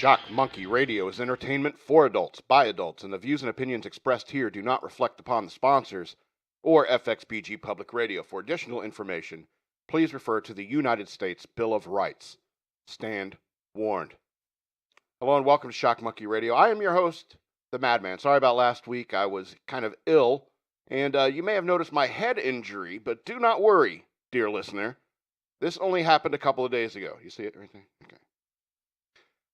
Shock Monkey Radio is entertainment for adults, by adults, and the views and opinions expressed here do not reflect upon the sponsors or FXBG Public Radio. For additional information, please refer to the United States Bill of Rights. Stand warned. Hello and welcome to Shock Monkey Radio. I am your host, the Madman. Sorry about last week. I was kind of ill, and you may have noticed my head injury, but do not worry, dear listener. This only happened a couple of days ago. You see it right there? Okay.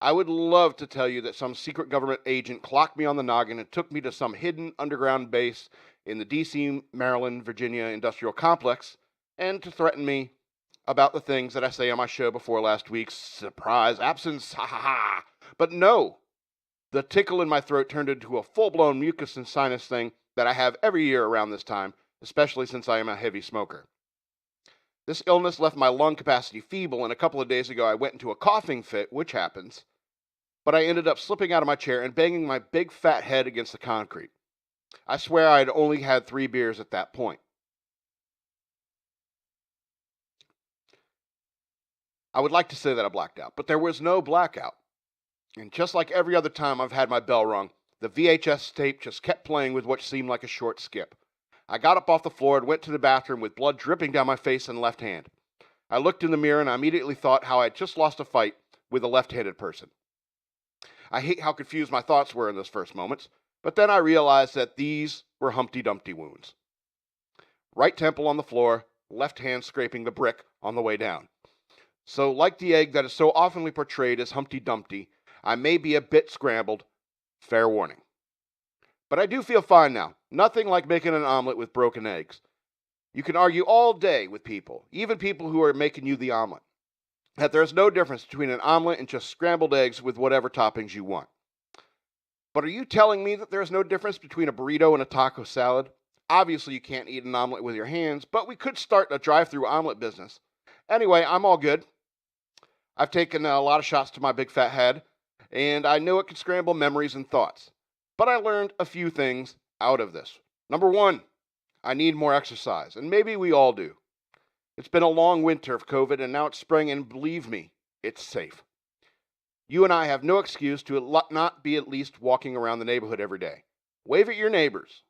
I would love to tell you that some secret government agent clocked me on the noggin and took me to some hidden underground base in the D.C., Maryland, Virginia industrial complex and to threaten me about the things that I say on my show before last week's surprise absence. Ha ha ha. But no, the tickle in my throat turned into a full-blown mucus and sinus thing that I have every year around this time, especially since I am a heavy smoker. This illness left my lung capacity feeble, and a couple of days ago I went into a coughing fit, which happens, but I ended up slipping out of my chair and banging my big fat head against the concrete. I swear I had only had 3 beers at that point. I would like to say that I blacked out, but there was no blackout. And just like every other time I've had my bell rung, the VHS tape just kept playing with what seemed like a short skip. I got up off the floor and went to the bathroom with blood dripping down my face and left hand. I looked in the mirror and I immediately thought how I had just lost a fight with a left-handed person. I hate how confused my thoughts were in those first moments, but then I realized that these were Humpty Dumpty wounds. Right temple on the floor, left hand scraping the brick on the way down. So like the egg that is so oftenly portrayed as Humpty Dumpty, I may be a bit scrambled, fair warning. But I do feel fine now. Nothing like making an omelet with broken eggs. You can argue all day with people, even people who are making you the omelet, that there's no difference between an omelet and just scrambled eggs with whatever toppings you want. But are you telling me that there's no difference between a burrito and a taco salad? Obviously you can't eat an omelet with your hands, but we could start a drive-through omelet business. Anyway, I'm all good. I've taken a lot of shots to my big fat head, and I know it can scramble memories and thoughts. But I learned a few things out of this. Number 1, I need more exercise, and maybe we all do. It's been a long winter of COVID, and now it's spring, and believe me, it's safe. You and I have no excuse to not be at least walking around the neighborhood every day. Wave at your neighbors.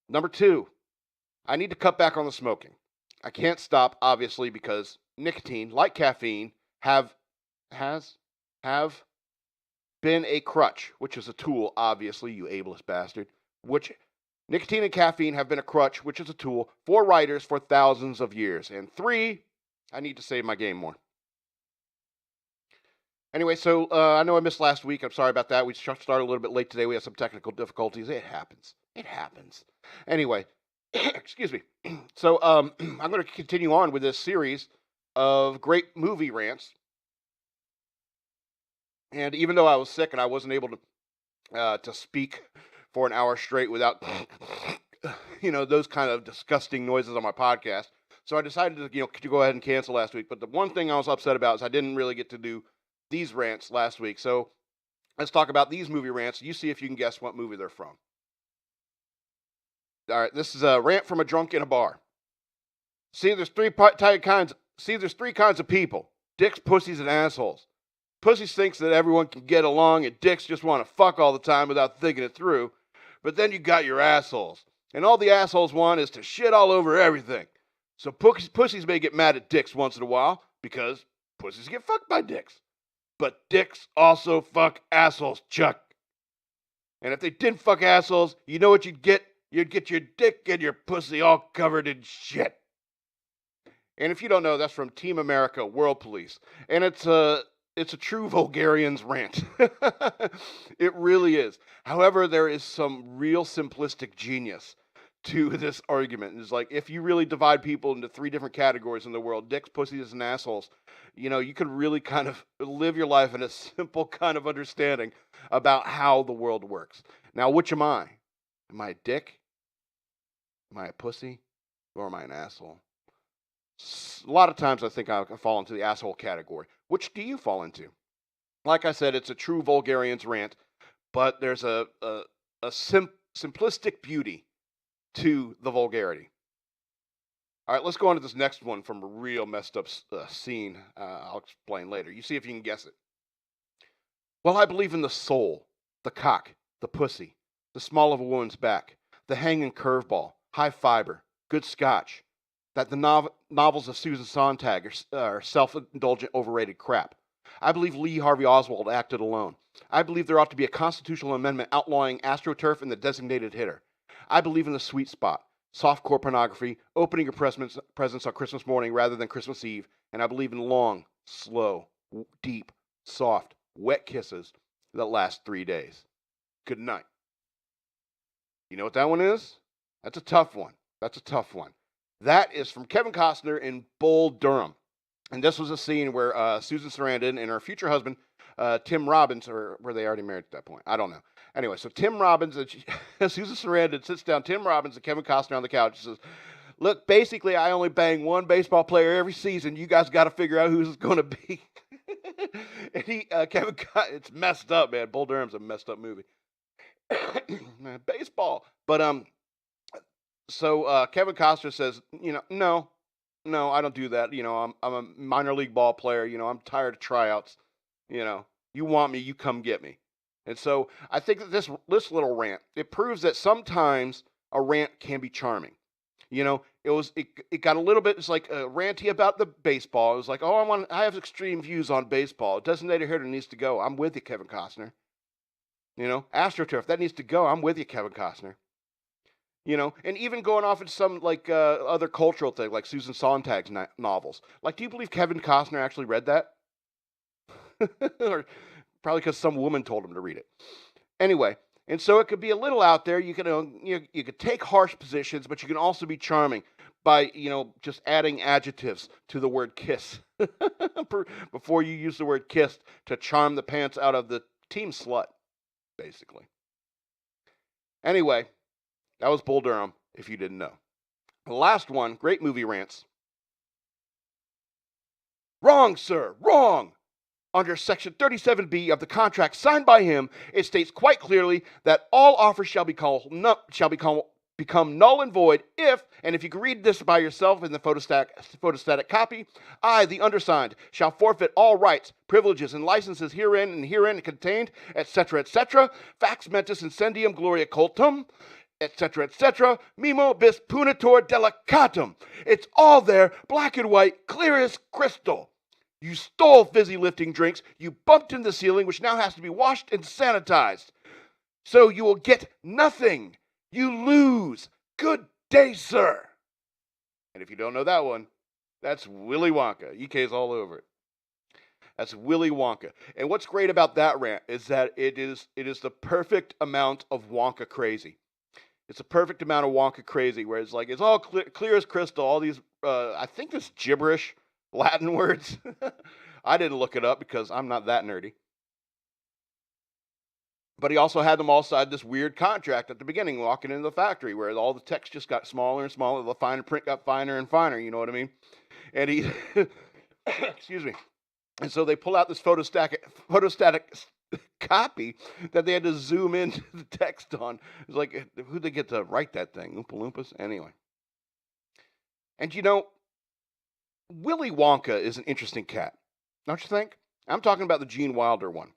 Number 2, I need to cut back on the smoking. I can't stop, obviously, because nicotine, like caffeine, have been a crutch, which is a tool, obviously, you ableist bastard, which nicotine and caffeine have been a crutch, which is a tool for writers for thousands of years. And 3, I need to save my game more. Anyway, so I know I missed last week. I'm sorry about that. We started a little bit late today. We had some technical difficulties. It happens. It happens. Anyway, excuse me. So I'm going to continue on with this series of great movie rants. And even though I was sick and I wasn't able to speak for an hour straight without, those kind of disgusting noises on my podcast, so I decided to go ahead and cancel last week. But the one thing I was upset about is I didn't really get to do these rants last week. So let's talk about these movie rants. You see if you can guess what movie they're from. All right, this is a rant from a drunk in a bar. There's three kinds of people: dicks, pussies, and assholes. Pussies thinks that everyone can get along, and dicks just want to fuck all the time without thinking it through. But then you got your assholes. And all the assholes want is to shit all over everything. So pussies may get mad at dicks once in a while, because pussies get fucked by dicks. But dicks also fuck assholes, Chuck. And if they didn't fuck assholes, you know what you'd get? You'd get your dick and your pussy all covered in shit. And if you don't know, that's from Team America, World Police. And it's a true vulgarian's rant. It really is. However, there is some real simplistic genius to this argument. It's like, if you really divide people into 3 different categories in the world, dicks, pussies, and assholes, you could really kind of live your life in a simple kind of understanding about how the world works. Now, which am I? Am I a dick? Am I a pussy? Or am I an asshole? A lot of times I think I fall into the asshole category. Which do you fall into? Like I said, it's a true vulgarian's rant, but there's a simplistic beauty to the vulgarity. All right, let's go on to this next one from a real messed up scene. I'll explain later. You see if you can guess it. Well, I believe in the soul, the cock, the pussy, the small of a woman's back, the hanging curveball, high fiber, good scotch, that the novels of Susan Sontag are self-indulgent, overrated crap. I believe Lee Harvey Oswald acted alone. I believe there ought to be a constitutional amendment outlawing AstroTurf and the designated hitter. I believe in the sweet spot, softcore pornography, opening your presents on Christmas morning rather than Christmas Eve, and I believe in long, slow, deep, soft, wet kisses that last 3 days. Good night. You know what that one is? That's a tough one. That is from Kevin Costner in Bull Durham. And this was a scene where Susan Sarandon and her future husband, Tim Robbins, or were they already married at that point? I don't know. Anyway, so Tim Robbins and Susan Sarandon sits down Tim Robbins and Kevin Costner on the couch and says, look, basically I only bang one baseball player every season. You guys got to figure out who's it's going to be. And it's messed up, man. Bull Durham's a messed up movie. Baseball. But so Kevin Costner says, no, I don't do that. I'm a minor league ball player. I'm tired of tryouts. You want me, you come get me. And so I think that this little rant, it proves that sometimes a rant can be charming. It got a little bit, it's like ranty about the baseball. It was like, I have extreme views on baseball. Designated hitter needs to go. I'm with you, Kevin Costner. AstroTurf, that needs to go. I'm with you, Kevin Costner. And even going off into some other cultural thing, like Susan Sontag's novels. Like, do you believe Kevin Costner actually read that? Or probably because some woman told him to read it. Anyway, and so it could be a little out there. You could take harsh positions, but you can also be charming by just adding adjectives to the word kiss before you use the word kiss to charm the pants out of the team slut, basically. Anyway, that was Bull Durham, if you didn't know. The last one, great movie rants. Wrong, sir, wrong. Under Section 37B of the contract signed by him, it states quite clearly that all offers shall become null and void if, and if you can read this by yourself in the photostatic copy, I, the undersigned, shall forfeit all rights, privileges, and licenses herein contained, etc., fax mentis incendium gloria cultum, etc., Memo bis Punitor Delicatum. It's all there, black and white, clear as crystal. You stole fizzy lifting drinks. You bumped into the ceiling, which now has to be washed and sanitized. So you will get nothing. You lose. Good day, sir. And if you don't know that one, that's Willy Wonka. EK's all over it. That's Willy Wonka. And what's great about that rant is that it is the perfect amount of Wonka crazy. It's a perfect amount of Wonka crazy, where it's like, it's all clear as crystal. All these, I think this gibberish Latin words. I didn't look it up because I'm not that nerdy. But he also had them all sign this weird contract at the beginning, walking into the factory, where all the text just got smaller and smaller. The fine print got finer and finer. You know what I mean? And he, excuse me. And so they pull out this photostatic copy that they had to zoom into the text on. It's like, who'd they get to write that thing? Oompa Loompas? Anyway. And Willy Wonka is an interesting cat, don't you think? I'm talking about the Gene Wilder one.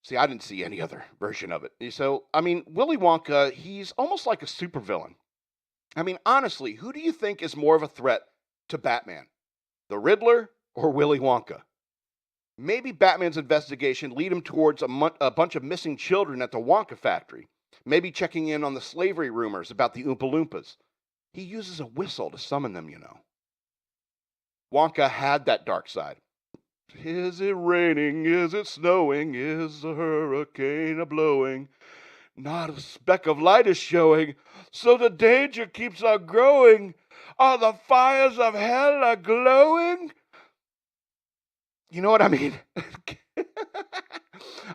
See, I didn't see any other version of it. So, Willy Wonka, he's almost like a supervillain. Honestly, who do you think is more of a threat to Batman? The Riddler or Willy Wonka? Maybe Batman's investigation lead him towards a bunch of missing children at the Wonka factory. Maybe checking in on the slavery rumors about the Oompa Loompas. He uses a whistle to summon them, Wonka had that dark side. Is it raining? Is it snowing? Is a hurricane a-blowing? Not a speck of light is showing, so the danger keeps on growing. Are the fires of hell a-glowing? You know what I mean?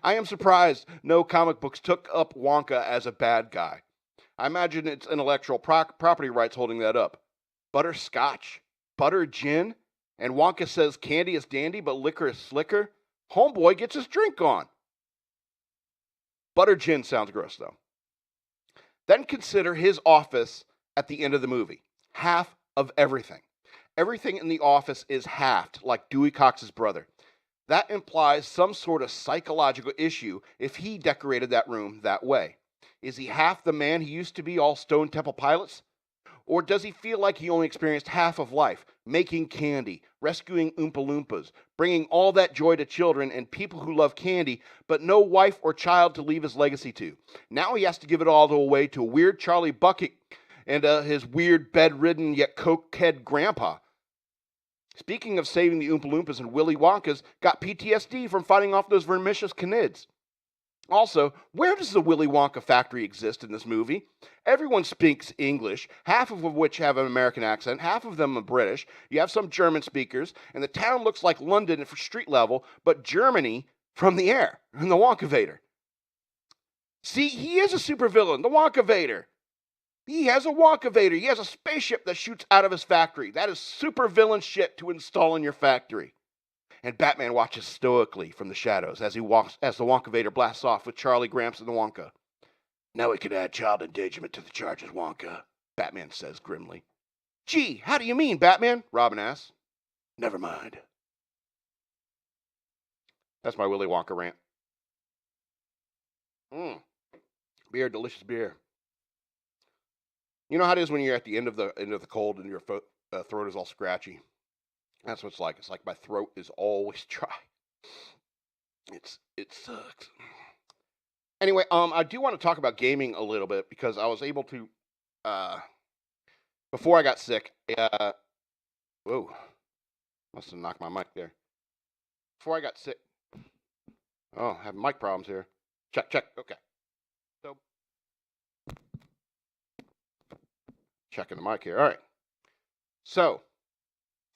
I am surprised no comic books took up Wonka as a bad guy. I imagine it's intellectual property rights holding that up. Butterscotch, butter gin, and Wonka says candy is dandy, but liquor is slicker. Homeboy gets his drink on. Butter gin sounds gross, though. Then consider his office at the end of the movie. Half of everything. Everything in the office is halved, like Dewey Cox's brother. That implies some sort of psychological issue if he decorated that room that way. Is he half the man he used to be, all Stone Temple Pilots? Or does he feel like he only experienced half of life, making candy, rescuing Oompa Loompas, bringing all that joy to children and people who love candy, but no wife or child to leave his legacy to? Now he has to give it all away to a weird Charlie Bucket and his weird bedridden yet cokehead grandpa. Speaking of saving the Oompa Loompas, and Willy Wonka's got PTSD from fighting off those vermicious canids. Also, where does the Willy Wonka factory exist in this movie? Everyone speaks English, half of which have an American accent, half of them are British. You have some German speakers, and the town looks like London for street level, but Germany from the air, in the Wonkavator. See, he is a supervillain, the Wonkavator. He has a Wonkavator. He has a spaceship that shoots out of his factory. That is supervillain shit to install in your factory. And Batman watches stoically from the shadows as the Wonkavator blasts off with Charlie, Gramps, and the Wonka. Now we can add child endangerment to the charges, Wonka, Batman says grimly. Gee, how do you mean, Batman? Robin asks. Never mind. That's my Willy Wonka rant. Beer, delicious beer. You know how it is when you're at the end of the cold and your throat is all scratchy? That's what it's like. It's like my throat is always dry. It sucks. Anyway, I do want to talk about gaming a little bit because I was able to, before I got sick, whoa, must have knocked my mic there. Before I got sick, having mic problems here. Check, okay. So, checking the mic here. All right. So,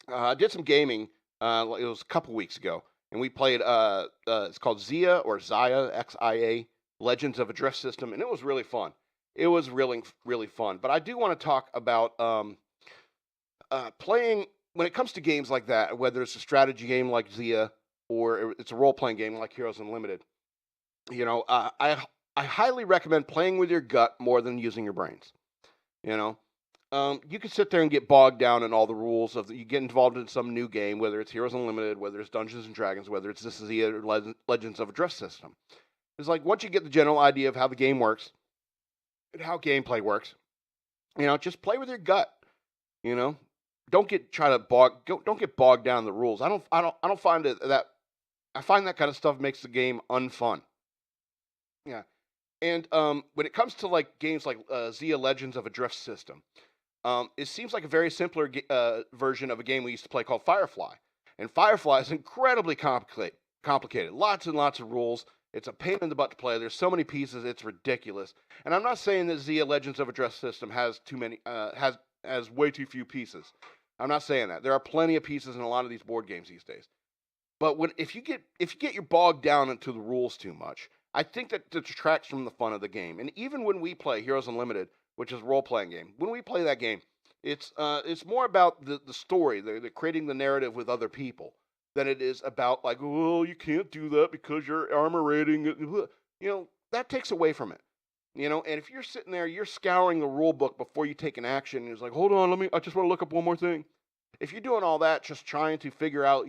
I did some gaming. It was a couple weeks ago, and we played. It's called Xia or Xia XIA Legends of a Drift System, and it was really fun. It was really really fun. But I do want to talk about playing when it comes to games like that, whether it's a strategy game like Xia or it's a role playing game like Heroes Unlimited. You know, I highly recommend playing with your gut more than using your brains. You know. You can sit there and get bogged down in all the rules you get involved in some new game, whether it's Heroes Unlimited, whether it's Dungeons and Dragons, whether it's this is the Legends of a Drift System. It's like once you get the general idea of how the game works and how gameplay works, you know, just play with your gut. You know, don't get bogged down in the rules. I don't find that I find that kind of stuff makes the game unfun. Yeah, and when it comes to like games like Xia Legends of a Drift System. It seems like a very simpler version of a game we used to play called Firefly. And Firefly is incredibly complicated. Lots and lots of rules. It's a pain in the butt to play. There's so many pieces, it's ridiculous. And I'm not saying that Xia Legends of a Drift System has too many, has way too few pieces. I'm not saying that. There are plenty of pieces in a lot of these board games these days. But if you get your bogged down into the rules too much, I think that detracts from the fun of the game. And even when we play Heroes Unlimited, which is a role-playing game. When we play that game, it's more about the story, the creating the narrative with other people, than it is about like, oh, you can't do that because your armor rating, you know, that takes away from it. You know, and if you're sitting there, you're scouring the rule book before you take an action, and it's like, hold on, I just want to look up one more thing. If you're doing all that, just trying to figure out,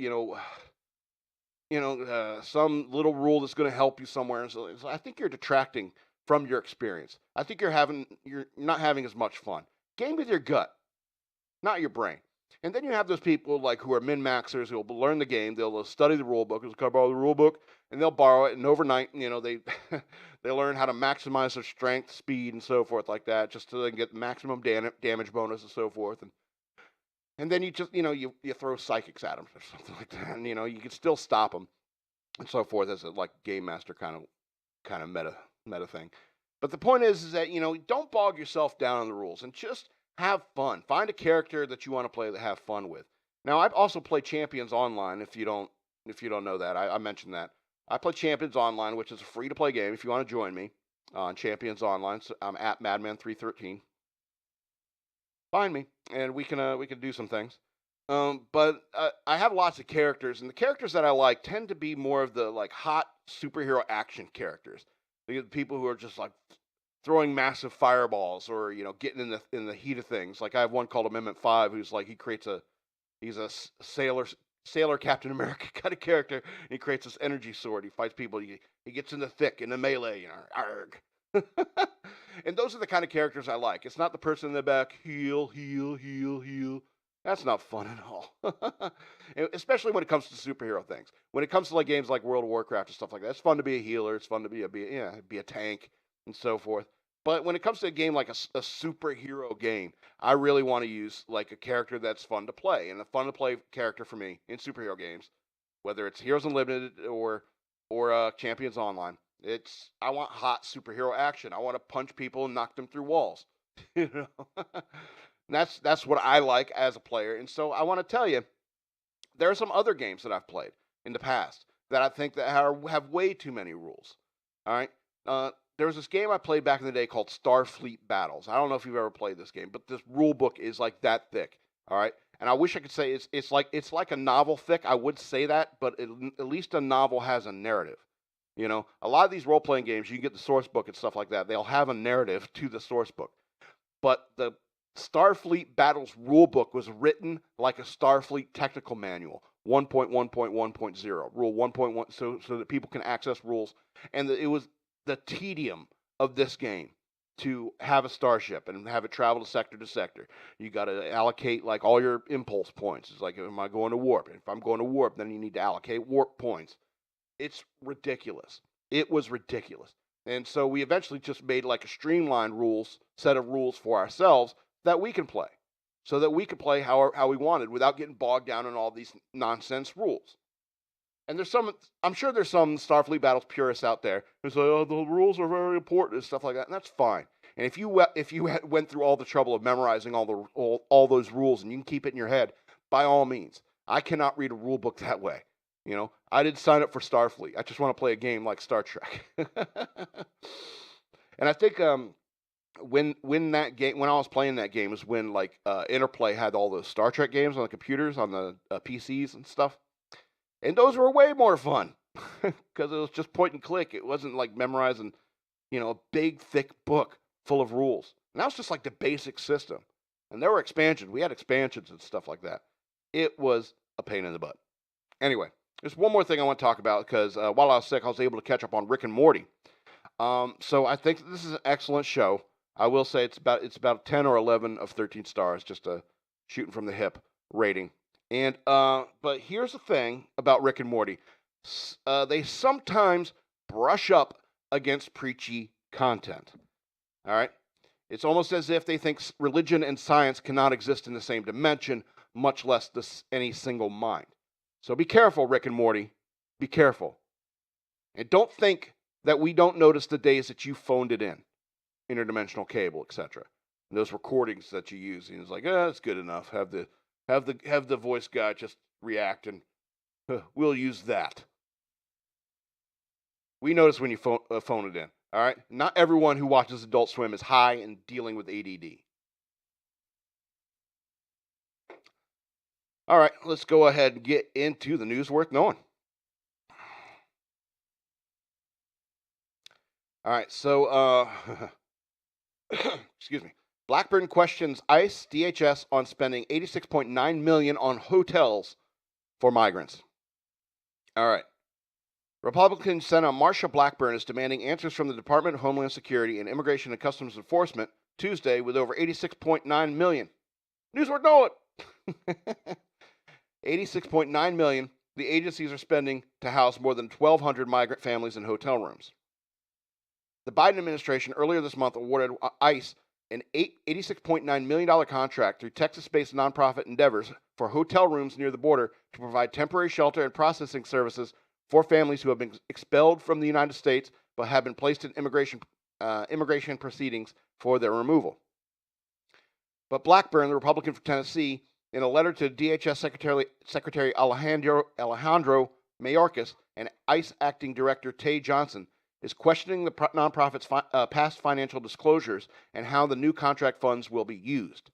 some little rule that's going to help you somewhere, so I think you're detracting from your experience. I think you're not having as much fun. Game with your gut, not your brain. And then you have those people like who are min-maxers who will learn the game, they'll study the rule book, they'll borrow the rule book, and they'll borrow it, and overnight, you know, they they learn how to maximize their strength, speed, and so forth like that, just so they can get maximum damage bonus and so forth. And then you just, you throw psychics at them or something like that, and, you can still stop them and so forth as a like game master kind of meta thing. But the point is that, don't bog yourself down on the rules and just have fun. Find a character that you want to play that have fun with. Now, I've also played Champions Online. If you don't know that, I mentioned that. I play Champions Online, which is a free-to-play game. If you want to join me on Champions Online, so I'm at Madman313. Find me, and we can do some things. But I have lots of characters, and the characters that I like tend to be more of the like hot superhero action characters. The people who are just like throwing massive fireballs, or getting in the heat of things. Like I have one called Amendment 5, who's like he's a sailor Sailor Captain America kind of character. And he creates this energy sword. He fights people. He gets in the thick, in the melee. Arg. And those are the kind of characters I like. It's not the person in the back, heal, heal, heal, heal. That's not fun at all. Especially when it comes to superhero things. When it comes to like games like World of Warcraft and stuff like that, it's fun to be a healer. It's fun to be a tank and so forth. But when it comes to a game like a superhero game, I really want to use like a character that's fun to play. And a fun to play character for me in superhero games, whether it's Heroes Unlimited or Champions Online, I want hot superhero action. I want to punch people and knock them through walls. You know, that's what I like as a player. And so I want to tell you, there are some other games that I've played in the past that I think that have way too many rules. All right. There was this game I played back in the day called Starfleet Battles. I don't know if you've ever played this game, but this rule book is like that thick. All right. And I wish I could say it's like a novel thick. I would say that, but at least a novel has a narrative. You know, a lot of these role-playing games, you can get the source book and stuff like that. They'll have a narrative to the source book. But the Starfleet Battles rulebook was written like a Starfleet technical manual, 1.1.1.0, rule 1.1, so that people can access rules. And it was the tedium of this game to have a starship and have it travel to sector. You got to allocate like all your impulse points. It's like, am I going to warp? And if I'm going to warp, then you need to allocate warp points. It's ridiculous. It was ridiculous. And so we eventually just made like a streamlined set of rules for ourselves that we can play. So that we could play how we wanted without getting bogged down in all these nonsense rules. And I'm sure there's some Starfleet Battles purists out there who say, oh, the rules are very important and stuff like that. And that's fine. And if you went through all the trouble of memorizing all those rules and you can keep it in your head, by all means. I cannot read a rule book that way. You know, I didn't sign up for Starfleet. I just want to play a game like Star Trek. And I think when I was playing that game was when like Interplay had all those Star Trek games on the computers, on the PCs and stuff. And those were way more fun because it was just point and click. It wasn't like memorizing, a big thick book full of rules. And that was just like the basic system. And there were expansions. We had expansions and stuff like that. It was a pain in the butt. Anyway. There's one more thing I want to talk about because while I was sick, I was able to catch up on Rick and Morty. So I think this is an excellent show. I will say it's about 10 or 11 of 13 stars, just a shooting from the hip rating. And but here's the thing about Rick and Morty: they sometimes brush up against preachy content. All right, it's almost as if they think religion and science cannot exist in the same dimension, much less any single mind. So be careful, Rick and Morty. Be careful. And don't think that we don't notice the days that you phoned it in. Interdimensional cable, etc. And those recordings that you use. And it's like, it's good enough. Have the voice guy just react and we'll use that. We notice when you phone it in. All right? Not everyone who watches Adult Swim is high and dealing with ADD. All right, let's go ahead and get into the news worth knowing. All right, so, excuse me. Blackburn questions ICE DHS on spending $86.9 million on hotels for migrants. All right. Republican Senator Marsha Blackburn is demanding answers from the Department of Homeland Security and Immigration and Customs Enforcement Tuesday with over $86.9 million. News worth knowing. $86.9 million the agencies are spending to house more than 1,200 migrant families in hotel rooms. The Biden administration earlier this month awarded ICE an $86.9 million contract through Texas-based nonprofit Endeavors for hotel rooms near the border to provide temporary shelter and processing services for families who have been expelled from the United States but have been placed in immigration proceedings for their removal. But Blackburn, the Republican from Tennessee, in a letter to DHS Secretary Alejandro Mayorkas and ICE Acting Director Tay Johnson, is questioning the nonprofit's past financial disclosures and how the new contract funds will be used.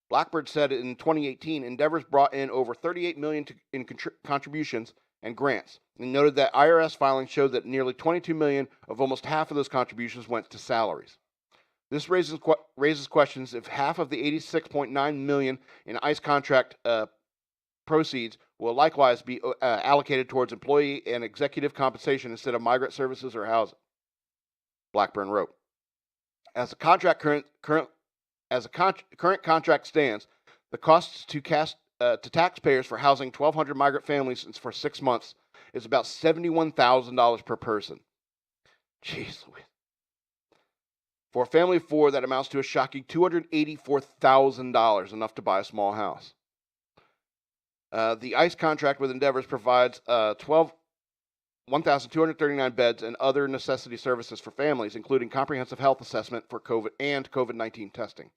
Blackburn said in 2018, Endeavors brought in over $38 million in contributions and grants, and noted that IRS filings showed that nearly $22 million of almost half of those contributions went to salaries. This raises questions if half of the $86.9 million in ICE contract proceeds will likewise be allocated towards employee and executive compensation instead of migrant services or housing. Blackburn wrote, as the current contract stands, the costs to taxpayers for housing 1,200 migrant families for 6 months is about $71,000 per person. Jeez Louise. For a family of 4, that amounts to a shocking $284,000, enough to buy a small house. The ICE contract with Endeavors provides 1,239 beds and other necessity services for families, including comprehensive health assessment for COVID and COVID-19 testing.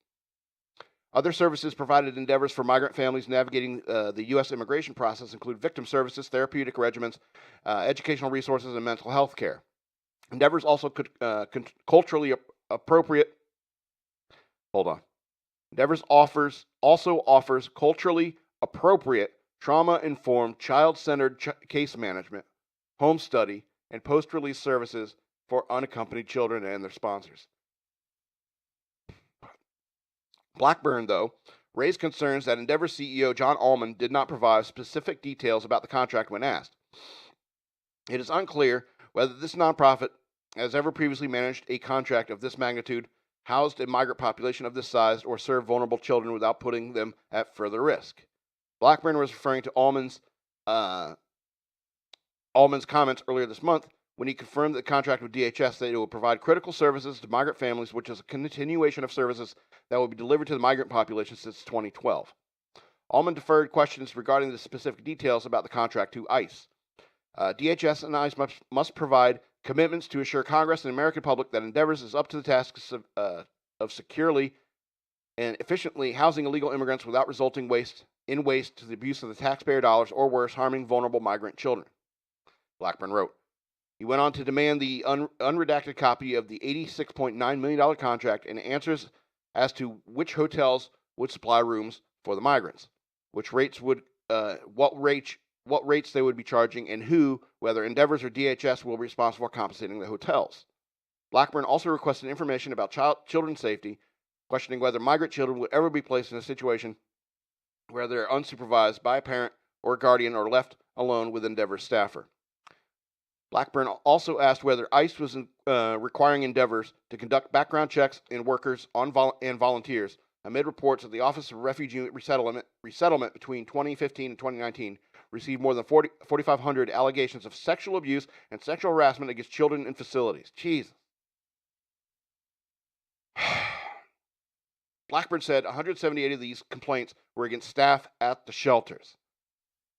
Other services provided Endeavors for migrant families navigating the U.S. immigration process include victim services, therapeutic regimens, educational resources, and mental health care. Endeavors also culturally appropriate. Endeavors also offers culturally appropriate, trauma-informed, child-centered case management, home study, and post-release services for unaccompanied children and their sponsors. Blackburn, though, raised concerns that Endeavor CEO John Allman did not provide specific details about the contract when asked. It is unclear whether this nonprofit has ever previously managed a contract of this magnitude, housed a migrant population of this size, or served vulnerable children without putting them at further risk. Blackburn was referring to Allman's comments earlier this month when he confirmed the contract with DHS that it will provide critical services to migrant families, which is a continuation of services that will be delivered to the migrant population since 2012. Allman deferred questions regarding the specific details about the contract to ICE. DHS and ICE must provide commitments to assure Congress and the American public that Endeavors is up to the task of securely and efficiently housing illegal immigrants without resulting in waste to the abuse of the taxpayer dollars or worse, harming vulnerable migrant children. Blackburn wrote. He went on to demand the unredacted copy of the $86.9 million contract and answers as to which hotels would supply rooms for the migrants, what rates they would be charging, and who, whether Endeavors or DHS, will be responsible for compensating the hotels. Blackburn also requested information about children's safety, questioning whether migrant children would ever be placed in a situation where they're unsupervised by a parent or guardian or left alone with Endeavors staffer. Blackburn also asked whether ICE was requiring Endeavors to conduct background checks in workers and volunteers amid reports that the Office of Refugee Resettlement between 2015 and 2019 received more than 4,500 allegations of sexual abuse and sexual harassment against children in facilities. Jesus. Blackburn said 178 of these complaints were against staff at the shelters.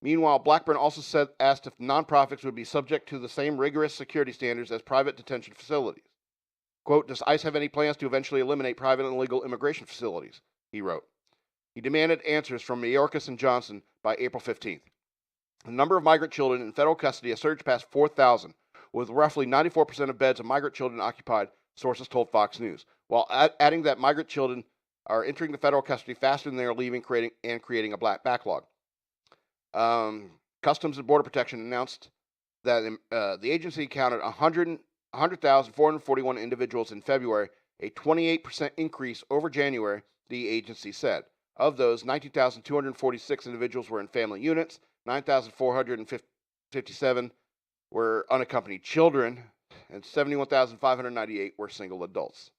Meanwhile, Blackburn also asked if nonprofits would be subject to the same rigorous security standards as private detention facilities. Quote, does ICE have any plans to eventually eliminate private and illegal immigration facilities? He wrote. He demanded answers from Mayorkas and Johnson by April 15th. The number of migrant children in federal custody has surged past 4,000, with roughly 94% of beds of migrant children occupied, sources told Fox News, while adding that migrant children are entering the federal custody faster than they are leaving, creating a black backlog. Customs and Border Protection announced that the agency counted 100,441 individuals in February, a 28% increase over January, the agency said. Of those, 19,246 individuals were in family units, 9,457 were unaccompanied children, and 71,598 were single adults.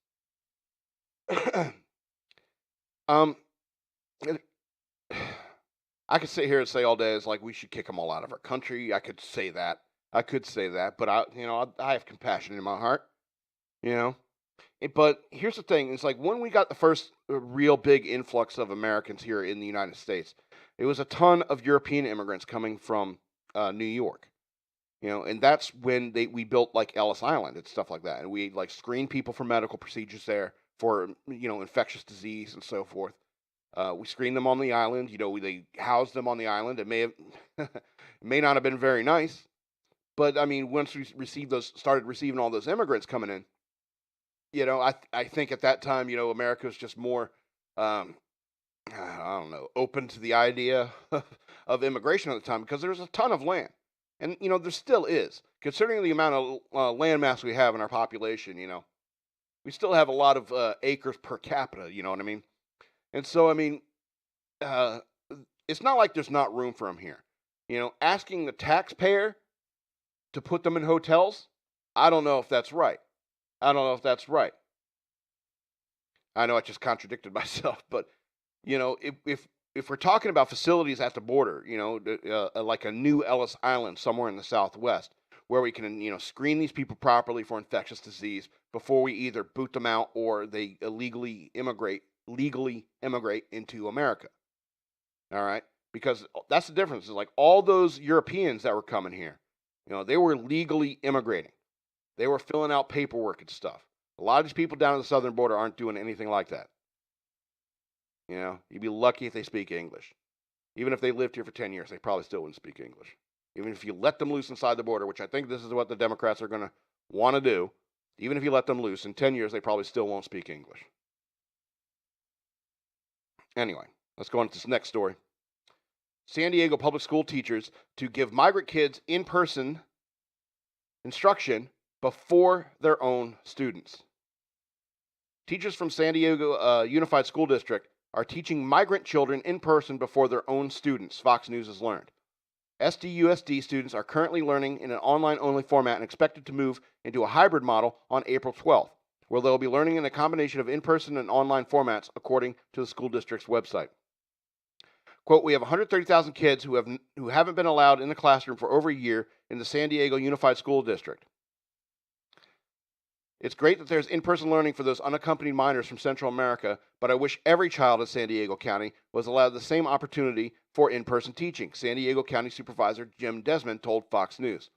I could sit here and say all day, it's like we should kick them all out of our country. I could say that, but I have compassion in my heart, But here's the thing: it's like when we got the first real big influx of Americans here in the United States, it was a ton of European immigrants coming from New York, and that's when we built like Ellis Island and stuff like that, and we like screened people for medical procedures there for infectious disease and so forth. We screened them on the island. They housed them on the island. It may not have been very nice, but I mean, once we started receiving all those immigrants coming in, I think at that time, America was just more, I don't know, open to the idea of immigration at the time because there was a ton of land, and there still is, considering the amount of land mass we have in our population. We still have a lot of acres per capita. You know what I mean? And so, I mean, it's not like there's not room for them here. You know, asking the taxpayer to put them in hotels, I don't know if that's right. I don't know if that's right. I know I just contradicted myself, but you know, if we're talking about facilities at the border, you know, like a new Ellis Island somewhere in the Southwest, where we can, you know, screen these people properly for infectious disease before we either boot them out or they legally immigrate into America. All right, because that's the difference. Is like all those Europeans that were coming here, you know, they were legally immigrating. They were filling out paperwork and stuff. A lot of these people down at the southern border aren't doing anything like that. You know, you'd be lucky if they speak English. Even if they lived here for 10 years, they probably still wouldn't speak English. Even if you let them loose inside the border, which I think this is what the Democrats are going to want to do, even if you let them loose, in 10 years, they probably still won't speak English. Anyway, let's go on to this next story. San Diego public school teachers to give migrant kids in-person instruction before their own students. Teachers from San Diego Unified School District are teaching migrant children in person before their own students, Fox News has learned. SDUSD students are currently learning in an online-only format and expected to move into a hybrid model on April 12th, where they'll be learning in a combination of in-person and online formats, according to the school district's website. Quote, we have 130,000 kids who haven't been allowed in the classroom for over a year in the San Diego Unified School District. It's great that there's in-person learning for those unaccompanied minors from Central America, but I wish every child in San Diego County was allowed the same opportunity for in-person teaching, San Diego County Supervisor Jim Desmond told Fox News.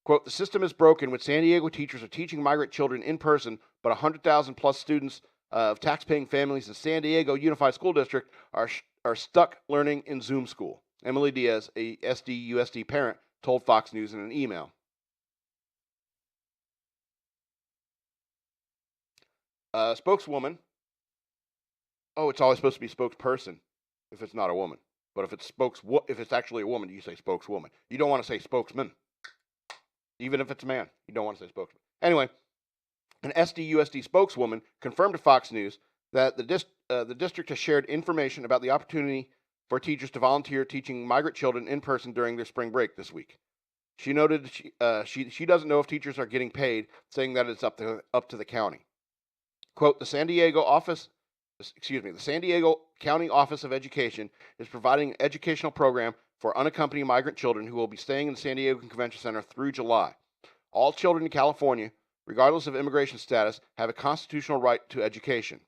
Quote, the system is broken when San Diego teachers are teaching migrant children in person, but 100,000 plus students of tax-paying families in San Diego Unified School District are stuck learning in Zoom school. Emily Diaz, a SDUSD parent, told Fox News in an email. Spokeswoman. Oh, it's always supposed to be spokesperson if it's not a woman. But if it's actually a woman, you say spokeswoman. You don't want to say spokesman. Even if it's a man, you don't want to say spokesman. Anyway, an SDUSD spokeswoman confirmed to Fox News that the district has shared information about the opportunity for teachers to volunteer teaching migrant children in person during their spring break this week. She noted she doesn't know if teachers are getting paid, saying that it's up to the county. Quote, the San Diego County Office of Education is providing an educational program for unaccompanied migrant children who will be staying in the San Diego Convention Center through July. All children in California, regardless of immigration status, have a constitutional right to education.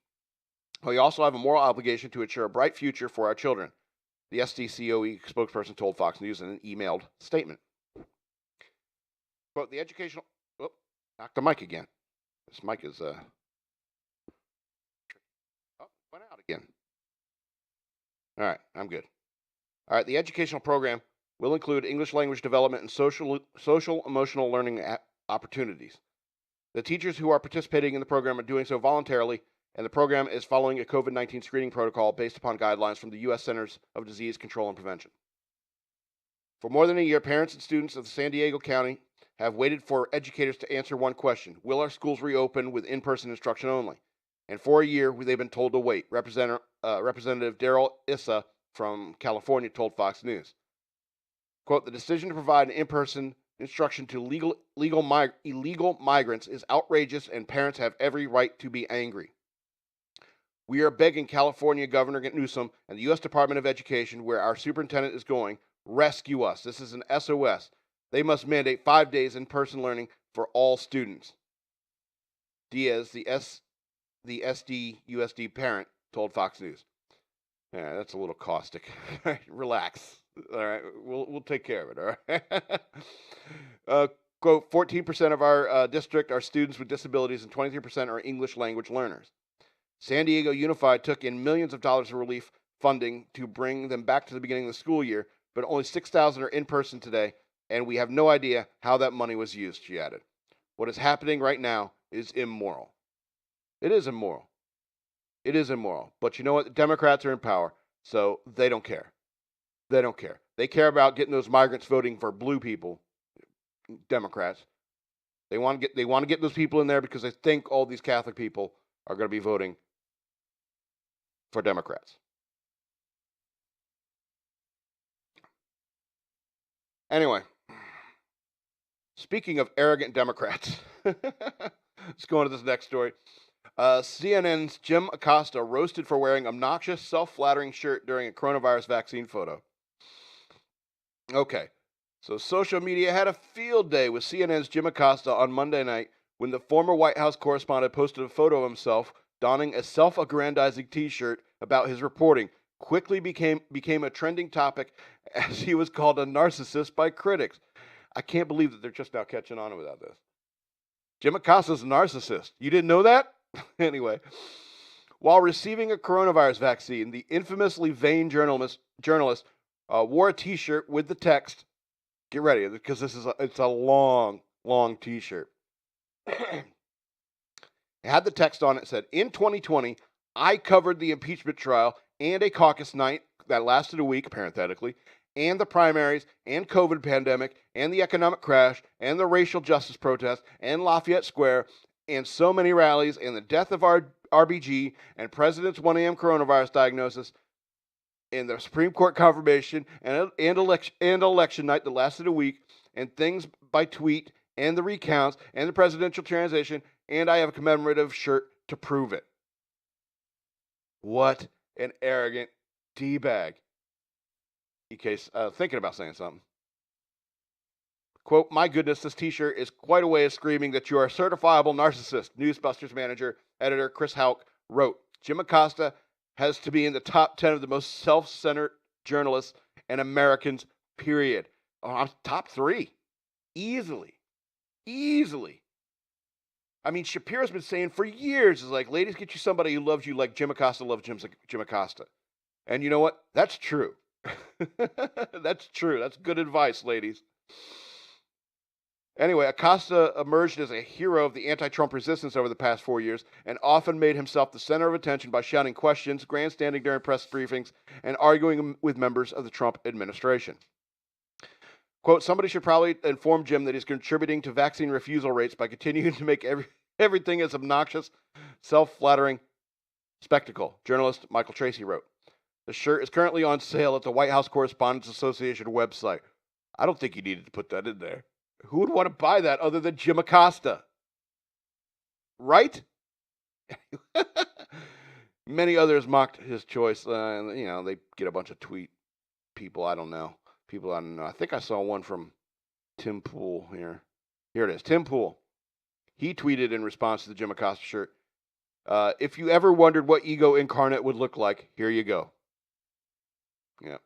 We also have a moral obligation to ensure a bright future for our children, the SDCOE spokesperson told Fox News in an emailed statement. Quote, the educational... Oh, knocked the mic again. This mic is... went out again. All right, I'm good. All right, the educational program will include English language development and social emotional learning opportunities. The teachers who are participating in the program are doing so voluntarily, and the program is following a COVID-19 screening protocol based upon guidelines from the U.S. Centers of Disease Control and Prevention. For more than a year, parents and students of the San Diego County have waited for educators to answer one question: will our schools reopen with in-person instruction only? And for a year, they've been told to wait. Representative Daryl Issa from California told Fox News. Quote, the decision to provide an in-person instruction to illegal migrants is outrageous, and parents have every right to be angry. We are begging California Governor Newsom and the U.S. Department of Education, where our superintendent is going, rescue us. This is an SOS. They must mandate 5 days in-person learning for all students. Diaz, the SDUSD parent, told Fox News. Yeah, that's a little caustic. Relax. All right, we'll take care of it. All right. Quote, 14% of our district are students with disabilities and 23% are English language learners. San Diego Unified took in millions of dollars of relief funding to bring them back to the beginning of the school year, but only 6,000 are in person today, and we have no idea how that money was used, she added. What is happening right now is immoral. It is immoral. It is immoral. But you know what? The Democrats are in power, so they don't care. They don't care. They care about getting those migrants voting for blue people, Democrats. They want to get those people in there because they think all these Catholic people are going to be voting for Democrats. Anyway, speaking of arrogant Democrats, let's go on to this next story. CNN's Jim Acosta roasted for wearing obnoxious, self-flattering shirt during a coronavirus vaccine photo. Okay, so social media had a field day with CNN's Jim Acosta on Monday night when the former White House correspondent posted a photo of himself donning a self-aggrandizing T-shirt about his reporting. Quickly became a trending topic as he was called a narcissist by critics. I can't believe that they're just now catching on without this. Jim Acosta's a narcissist. You didn't know that? Anyway, while receiving a coronavirus vaccine, the infamously vain journalist wore a T-shirt with the text. Get ready, because it's a long T-shirt. It had the text on it. Said, "In 2020, I covered the impeachment trial and a caucus night that lasted a week, parenthetically, and the primaries, and COVID pandemic, and the economic crash, and the racial justice protest, and Lafayette Square, and so many rallies, and the death of our RBG, and President's 1 a.m. coronavirus diagnosis, and the Supreme Court confirmation, and election night that lasted a week, and things by tweet, and the recounts, and the presidential transition, and I have a commemorative shirt to prove it." What an arrogant D-bag. EK's thinking about saying something. Quote, "My goodness, this T-shirt is quite a way of screaming that you are a certifiable narcissist," Newsbusters manager, editor Chris Houck wrote. Jim Acosta has to be in the top 10 of the most self-centered journalists and Americans, period. Top 3. Easily. I mean, Shapiro's been saying for years, is like, ladies, get you somebody who loves you like Jim Acosta loves Jim Acosta. And you know what? That's true. That's true. That's good advice, ladies. Anyway, Acosta emerged as a hero of the anti-Trump resistance over the past 4 years and often made himself the center of attention by shouting questions, grandstanding during press briefings, and arguing with members of the Trump administration. Quote, "Somebody should probably inform Jim that he's contributing to vaccine refusal rates by continuing to make everything as obnoxious, self-flattering spectacle," journalist Michael Tracy wrote. The shirt is currently on sale at the White House Correspondents Association website. I don't think you needed to put that in there. Who would want to buy that other than Jim Acosta? Right? Many others mocked his choice. They get a bunch of tweet people. I don't know. I think I saw one from Tim Pool here. Here it is. Tim Pool. He tweeted in response to the Jim Acosta shirt, "If you ever wondered what ego incarnate would look like, here you go." Yeah.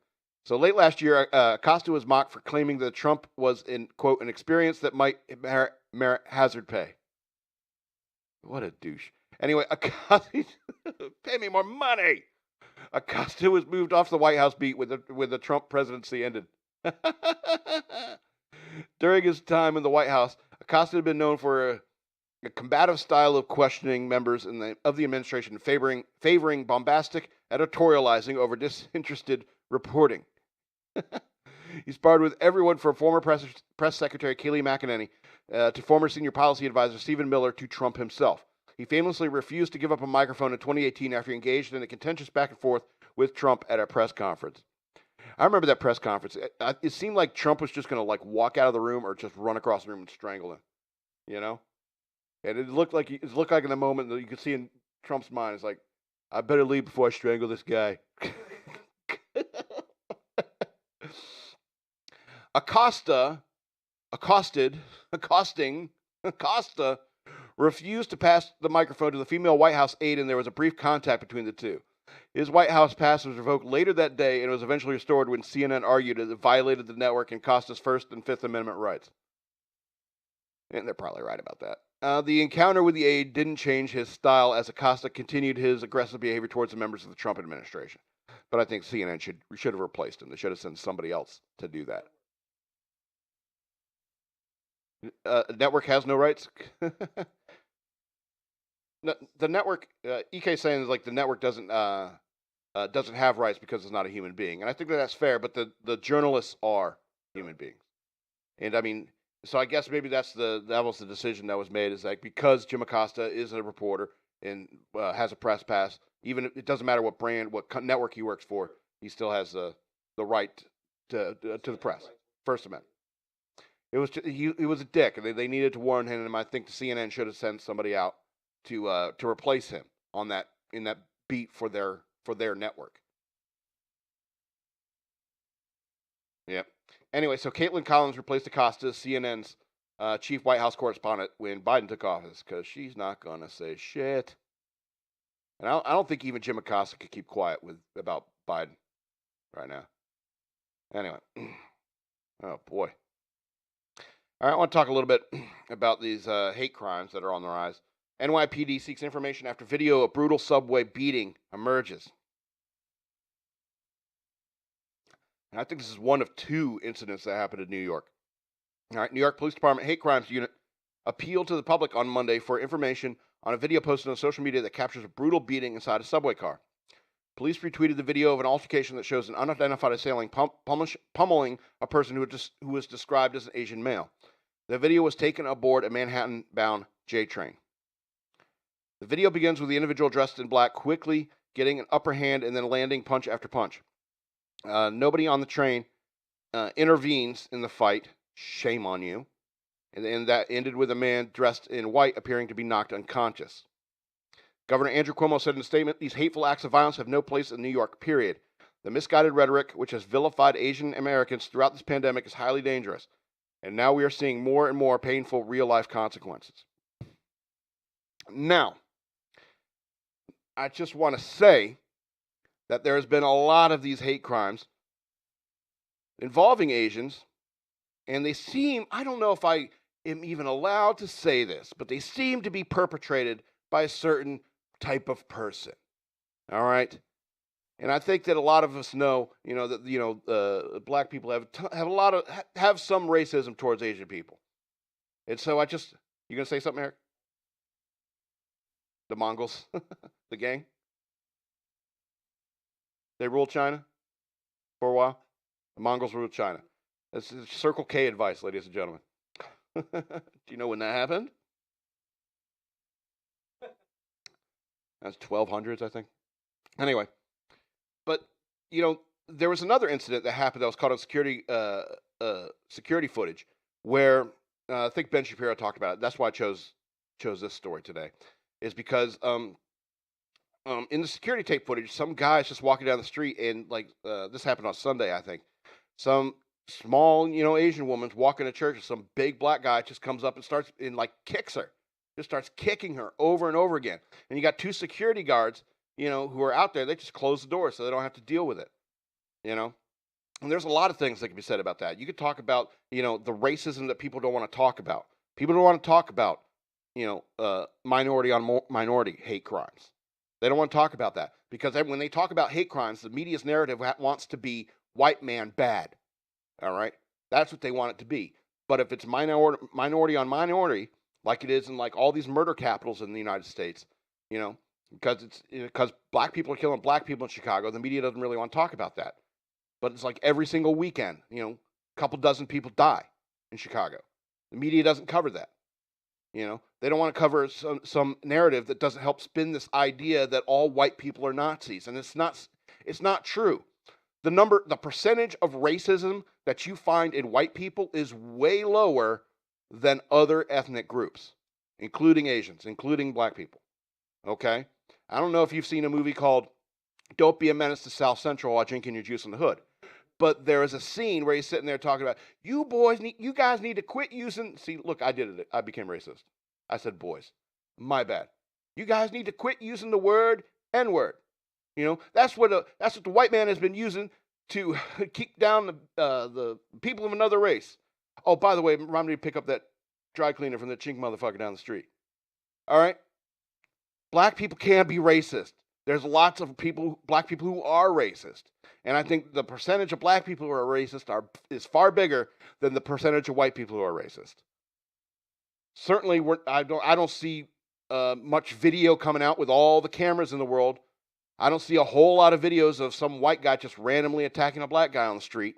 So late last year, Acosta was mocked for claiming that Trump was, in quote, an experience that might merit hazard pay. What a douche. Anyway, Acosta, pay me more money. Acosta was moved off the White House beat when the Trump presidency ended. During his time in the White House, Acosta had been known for a combative style of questioning members of the administration, favoring bombastic editorializing over disinterested reporting. He sparred with everyone from former press secretary Kayleigh McEnany to former senior policy advisor Stephen Miller to Trump himself. He famously refused to give up a microphone in 2018 after he engaged in a contentious back and forth with Trump at a press conference. I remember that press conference. It seemed like Trump was just going to walk out of the room or just run across the room and strangle him, And it looked like in the moment that you could see in Trump's mind, it's like, I better leave before I strangle this guy. Acosta refused to pass the microphone to the female White House aide, and there was a brief contact between the two. His White House pass was revoked later that day and was eventually restored when CNN argued that it violated the network and Acosta's First and Fifth Amendment rights. And they're probably right about that. The encounter with the aide didn't change his style as Acosta continued his aggressive behavior towards the members of the Trump administration. But I think CNN should have replaced him. They should have sent somebody else to do that. Network has no rights. The network, EK saying is like the network doesn't have rights because it's not a human being, and I think that's fair. But the journalists are human beings, and I mean, so I guess maybe that was the decision that was made, is like, because Jim Acosta is a reporter and has a press pass, even if it doesn't matter what network he works for, he still has the right to the press. First Amendment. It was just, he was a dick, and they needed to warn him. And I think the CNN should have sent somebody out to replace him on that in that beat for their network. Yep. Anyway, so Caitlin Collins replaced Acosta as CNN's chief White House correspondent when Biden took office because she's not gonna say shit. And I don't think even Jim Acosta could keep quiet about Biden right now. Anyway, oh boy. All right, I want to talk a little bit about these hate crimes that are on the rise. NYPD seeks information after video of brutal subway beating emerges. And I think this is one of two incidents that happened in New York. All right, New York Police Department Hate Crimes Unit appealed to the public on Monday for information on a video posted on social media that captures a brutal beating inside a subway car. Police retweeted the video of an altercation that shows an unidentified assailant pummeling a person who was described as an Asian male. The video was taken aboard a Manhattan-bound J train. The video begins with the individual dressed in black quickly getting an upper hand and then landing punch after punch. Nobody on the train intervenes in the fight. Shame on you. And that ended with a man dressed in white appearing to be knocked unconscious. Governor Andrew Cuomo said in a statement, "These hateful acts of violence have no place in New York, period. The misguided rhetoric, which has vilified Asian Americans throughout this pandemic, is highly dangerous. And now we are seeing more and more painful real-life consequences." Now, I just want to say that there has been a lot of these hate crimes involving Asians, and they seem, I don't know if I am even allowed to say this, but they seem to be perpetrated by a certain type of person. All right? And I think that a lot of us know, that black people have some racism towards Asian people. And so you gonna say something, Eric? The Mongols, the gang, they ruled China for a while. The Mongols ruled China. This is Circle K advice, ladies and gentlemen. Do you know when that happened? That's 1200s, I think. Anyway, but there was another incident that happened that was caught on security footage where I think Ben Shapiro talked about it. That's why I chose this story today, is because in the security tape footage, some guy's just walking down the street, and this happened on Sunday, I think. Some small, Asian woman's walking to church, and some big black guy just comes up and kicks her. Just starts kicking her over and over again. And you got two security guards, who are out there. They just close the door so they don't have to deal with it, And there's a lot of things that can be said about that. You could talk about, the racism that people don't want to talk about. People don't want to talk about, minority on minority hate crimes. They don't want to talk about that because when they talk about hate crimes, the media's narrative wants to be white man bad. All right? That's what they want it to be. But if it's minority on minority, like it is in all these murder capitals in the United States, because black people are killing black people in Chicago, the media doesn't really want to talk about that. But it's like every single weekend, a couple dozen people die in Chicago. The media doesn't cover that. They don't want to cover some narrative that doesn't help spin this idea that all white people are Nazis, and it's not true. The percentage of racism that you find in white people is way lower than other ethnic groups, including Asians, including black people. Okay? I don't know if you've seen a movie called Don't Be a Menace to South Central While Drinking Your Juice in the Hood. But there is a scene where he's sitting there talking about, you guys need to quit using, see, look, I did it. I became racist. I said boys. My bad. You guys need to quit using the word N-word. That's what the white man has been using to keep down the people of another race. Oh, by the way, remind me to pick up that dry cleaner from that chink motherfucker down the street. All right? Black people can be racist. There's lots of black people who are racist. And I think the percentage of black people who are racist is far bigger than the percentage of white people who are racist. Certainly, I don't see much video coming out with all the cameras in the world. I don't see a whole lot of videos of some white guy just randomly attacking a black guy on the street.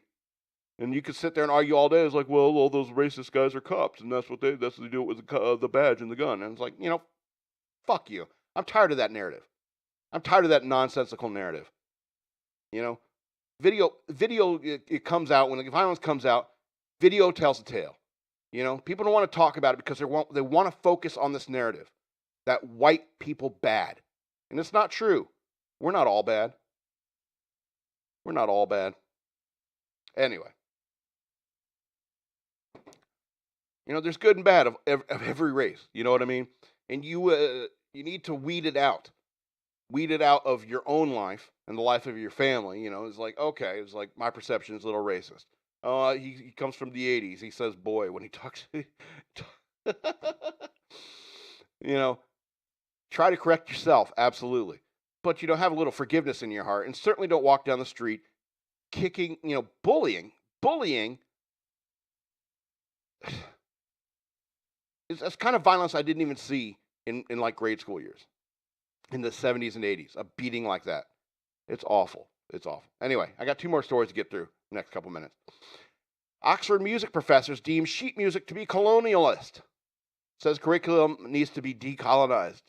And you could sit there and argue all day. It's like, well, all those racist guys are cops, and that's what they do with the badge and the gun. And it's like, fuck you. I'm tired of that narrative. I'm tired of that nonsensical narrative. Video, it comes out, when the violence comes out, video tells the tale. People don't want to talk about it because they want to focus on this narrative that white people bad. And it's not true. We're not all bad. We're not all bad. Anyway. There's good and bad of every race. You know what I mean? And you need to weed it out. Weed it out of your own life and the life of your family. It's like, okay, it's like my perception is a little racist. Oh, he comes from the 80s. He says boy when he talks. Try to correct yourself, absolutely. But, have a little forgiveness in your heart. And certainly don't walk down the street kicking, bullying. Bullying. That's kind of violence I didn't even see in like grade school years. In the 70s and 80s. A beating like that. It's awful. It's awful. Anyway, I got 2 more stories to get through the next couple minutes. Oxford music professors deem sheet music to be colonialist. Says curriculum needs to be decolonized.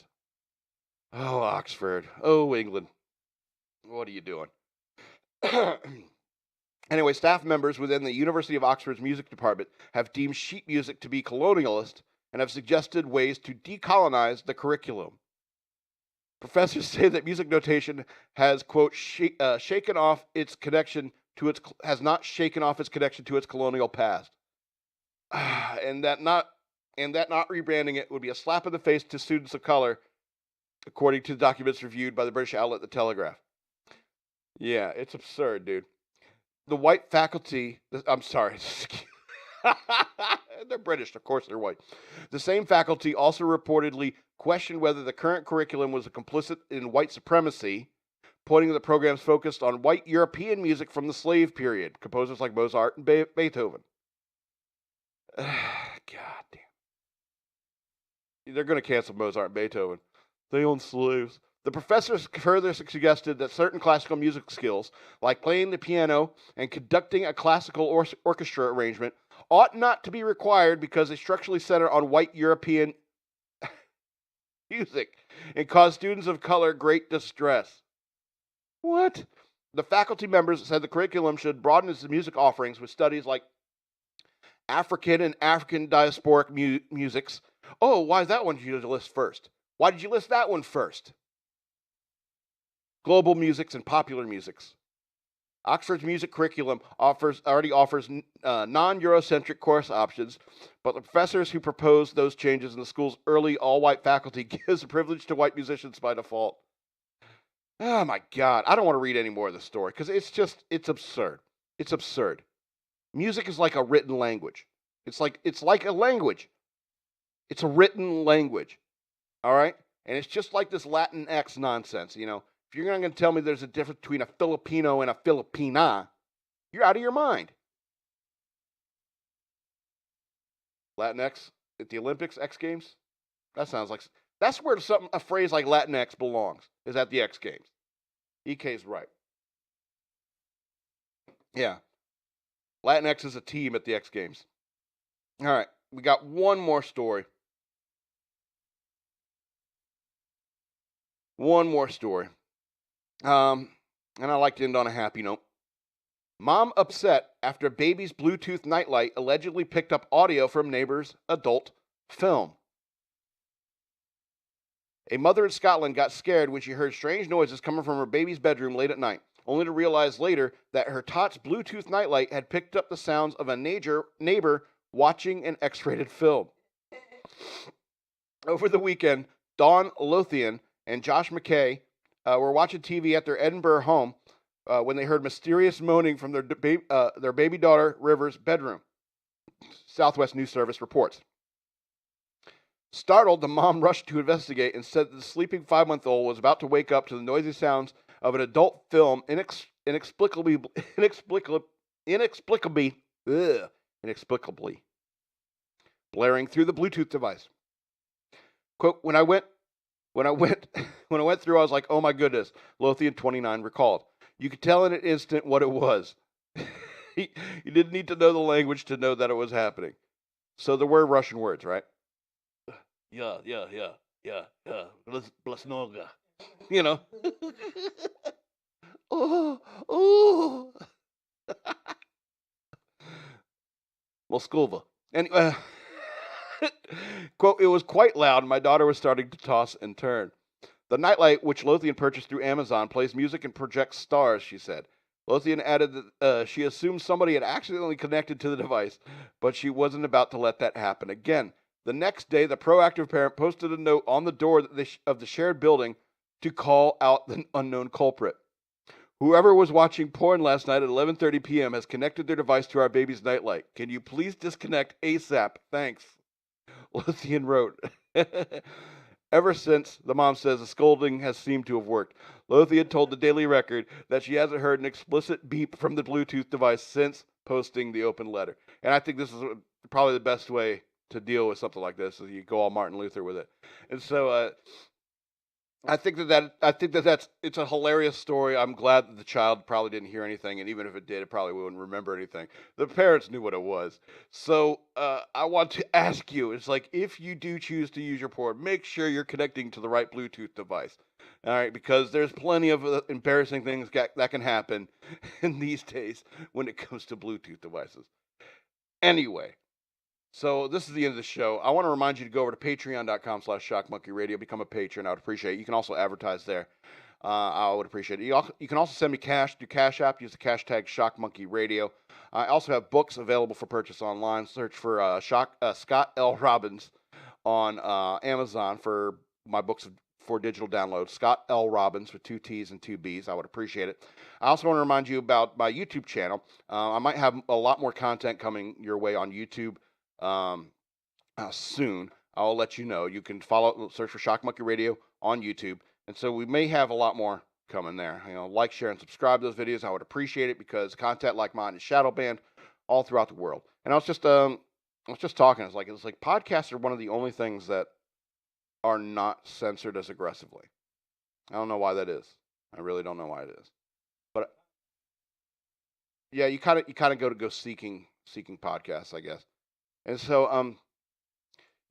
Oh, Oxford. Oh, England. What are you doing? Anyway, staff members within the University of Oxford's music department have deemed sheet music to be colonialist and have suggested ways to decolonize the curriculum. Professors say that music notation has, quote, shaken off its connection to its connection to its colonial past, and that not rebranding it would be a slap in the face to students of color, according to the documents reviewed by the British outlet The Telegraph. Yeah, it's absurd, dude. The white faculty, I'm sorry, they're British, of course they're white. The same faculty also reportedly questioned whether the current curriculum was complicit in white supremacy, pointing to the programs focused on white European music from the slave period, composers like Mozart and Beethoven. God damn. They're going to cancel Mozart and Beethoven. They own slaves. The professors further suggested that certain classical music skills, like playing the piano and conducting a classical orchestra arrangement, ought not to be required because they structurally center on white European music and cause students of color great distress. What? The faculty members said the curriculum should broaden its music offerings with studies like African and African diasporic musics. Oh, why is that one you list first? Why did you list that one first? Global musics and popular musics. Oxford's music curriculum already offers non-Eurocentric course options, but the professors who proposed those changes in the school's early all-white faculty gives the privilege to white musicians by default. Oh my God, I don't want to read any more of this story because it's absurd. It's absurd. Music is like a written language. It's like a language. It's a written language. All right? And it's just like this Latinx nonsense, If you're going to tell me there's a difference between a Filipino and a Filipina, you're out of your mind. Latinx at the Olympics, X Games? That sounds like... That's where a phrase like Latinx belongs, is at the X Games. EK's right. Yeah. Latinx is a team at the X Games. All right. We got one more story. One more story. And I like to end on a happy note. Mom upset after baby's Bluetooth nightlight allegedly picked up audio from neighbor's adult film. A mother in Scotland got scared when she heard strange noises coming from her baby's bedroom late at night, only to realize later that her Tot's Bluetooth nightlight had picked up the sounds of a neighbor watching an X-rated film. Over the weekend, Dawn Lothian and Josh McKay were watching TV at their Edinburgh home when they heard mysterious moaning from their baby daughter River's bedroom. Southwest News Service reports. Startled, the mom rushed to investigate and said that the sleeping 5-month-old was about to wake up to the noisy sounds of an adult film inexplicably blaring through the Bluetooth device. Quote, when I went through, I was like, oh my goodness, Lothian 29 recalled. You could tell in an instant what it was. You didn't need to know the language to know that it was happening. So there were Russian words, right? Yeah. Blasnoga. Oh. Moskova. Anyway, Quote, it was quite loud, and my daughter was starting to toss and turn. The Nightlight, which Lothian purchased through Amazon, plays music and projects stars, she said. Lothian added that she assumed somebody had accidentally connected to the device, but she wasn't about to let that happen again. The next day, the proactive parent posted a note on the door of the shared building to call out the unknown culprit. Whoever was watching porn last night at 11:30 p.m. has connected their device to our baby's Nightlight. Can you please disconnect ASAP? Thanks. Lothian wrote. Ever since, the mom says, the scolding has seemed to have worked. Lothian told the Daily Record that she hasn't heard an explicit beep from the Bluetooth device since posting the open letter. And I think this is probably the best way to deal with something like this, is you go all Martin Luther with it. And so I think that's it's a hilarious story. I'm glad that the child probably didn't hear anything, and even if it did, it probably wouldn't remember anything. The parents knew what it was. So I want to ask you: it's like, if you do choose to use your port, make sure you're connecting to the right Bluetooth device. All right, because there's plenty of embarrassing things that can happen in these days when it comes to Bluetooth devices. Anyway. So this is the end of the show. I want to remind you to go over to patreon.com/shockmonkeyradio, become a patron. I would appreciate it. You can also advertise there. I would appreciate it. You can also send me cash through Cash App. Use the hashtag ShockMonkeyRadio. I also have books available for purchase online. Search for Scott L. Robbins on Amazon for my books for digital download. Scott L. Robbins with 2 T's and 2 B's. I would appreciate it. I also want to remind you about my YouTube channel. I might have a lot more content coming your way on YouTube. Soon. I'll let you know. You can search for Shock Monkey Radio on YouTube, and so we may have a lot more coming there. Like, share, and subscribe to those videos. I would appreciate it, because content like mine is shadow banned all throughout the world. And I was just talking. It's like podcasts are one of the only things that are not censored as aggressively. I don't know why that is. I really don't know why it is. But yeah, you kind of go seeking podcasts, I guess. And so,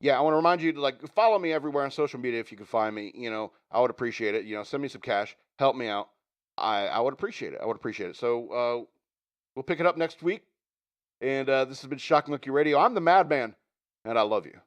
yeah, I want to remind you to follow me everywhere on social media if you can find me. I would appreciate it. Send me some cash, help me out. I would appreciate it. I would appreciate it. So we'll pick it up next week. And this has been Shock Monkey Radio. I'm the Madman, and I love you.